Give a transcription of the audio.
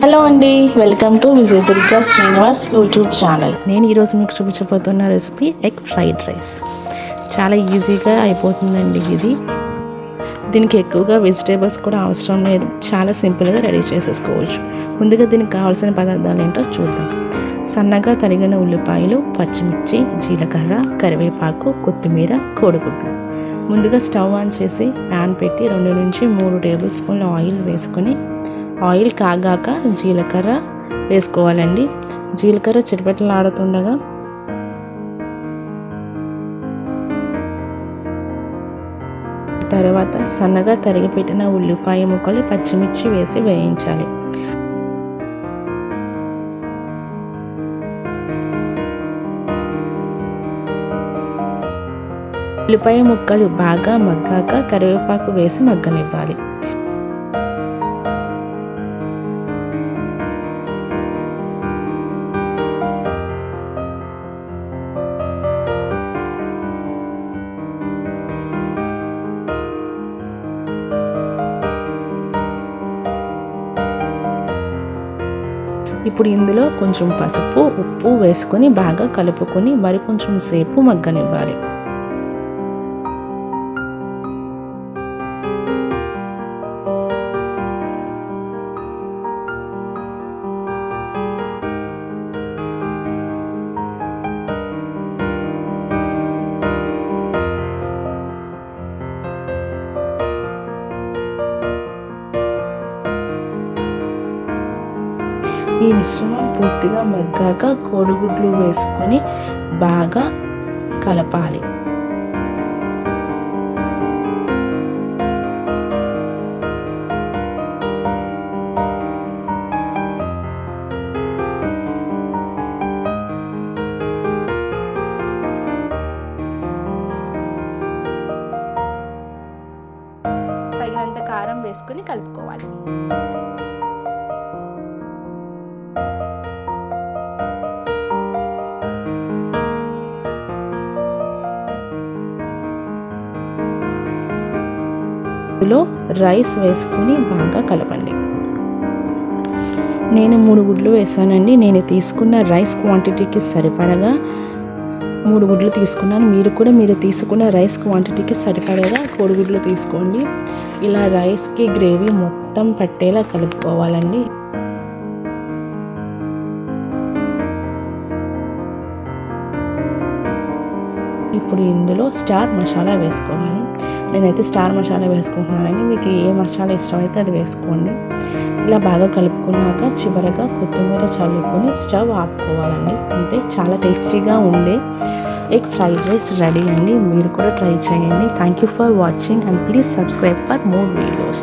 Hello అండి, welcome to Vijaya Durga Srinivas YouTube channel. నేను ఈరోజు మీకు చూపించబోతున్న రెసిపీ ఎగ్ ఫ్రైడ్ రైస్. చాలా ఈజీగా అయిపోతుందండి ఇది. దీనికి ఎక్కువగా వెజిటేబుల్స్ కూడా అవసరం లేదు, చాలా సింపుల్గా రెడీ చేసేసుకోవచ్చు. ముందుగా దీనికి కావాల్సిన పదార్థాలు ఏంటో చూద్దాం. సన్నగా తరిగిన ఉల్లిపాయలు, పచ్చిమిర్చి, జీలకర్ర, కరివేపాకు, కొత్తిమీర, కోడిగుడ్లు. ముందుగా స్టవ్ ఆన్ చేసి ప్యాన్ పెట్టి 2 నుంచి 3 టేబుల్ స్పూన్ల ఆయిల్ వేసుకొని ఆయిల్ కాగాక జీలకర్ర వేసుకోవాలండి. జీలకర్ర చిటపటలాడుతుండగా తర్వాత సన్నగా తరిగి పెట్టిన ఉల్లిపాయ ముక్కలు, పచ్చిమిర్చి వేసి వేయించాలి. ఉల్లిపాయ ముక్కలు బాగా మగ్గాక కరివేపాకు వేసి మగ్గనివ్వాలి. ఇప్పుడు ఇందులో కొంచెం పసుపు, ఉప్పు వేసుకొని బాగా కలుపుకొని మరి కొంచెం సేపు మగ్గనివ్వాలి. ఈ మిశ్రమం పూర్తిగా మగ్గాక కోడిగుడ్లు వేసుకొని బాగా కలపాలి. తగినంత కారం వేసుకొని కలుపుకోవాలి. ఇందులో రైస్ వేసుకొని బాగా కలపండి. నేను 3 గుడ్లు వేసానండి. నేను తీసుకున్న రైస్ క్వాంటిటీకి సరిపడగా 3 గుడ్లు తీసుకున్నాను. మీరు తీసుకున్న రైస్ క్వాంటిటీకి సరిపడగా కోడిగుడ్లు తీసుకోండి. ఇలా రైస్కి గ్రేవీ మొత్తం పట్టేలా కలుపుకోవాలండి. ఇప్పుడు ఇందులో స్టార్ మసాలా వేసుకోవాలి. నేనైతే స్టార్ మసాలా వేసుకుంటున్నానండి. మీకు ఏ మసాలా ఇష్టమైతే అది వేసుకోండి. ఇలా బాగా కలుపుకున్నాక చివరగా కొత్తిమీర చల్లుకొని స్టవ్ ఆపుకోవాలండి. అంతే, చాలా టేస్టీగా ఉండే ఎగ్ ఫ్రైడ్ రైస్ రెడీ అండి. మీరు కూడా ట్రై చేయండి. Thank you for watching and please subscribe for more videos.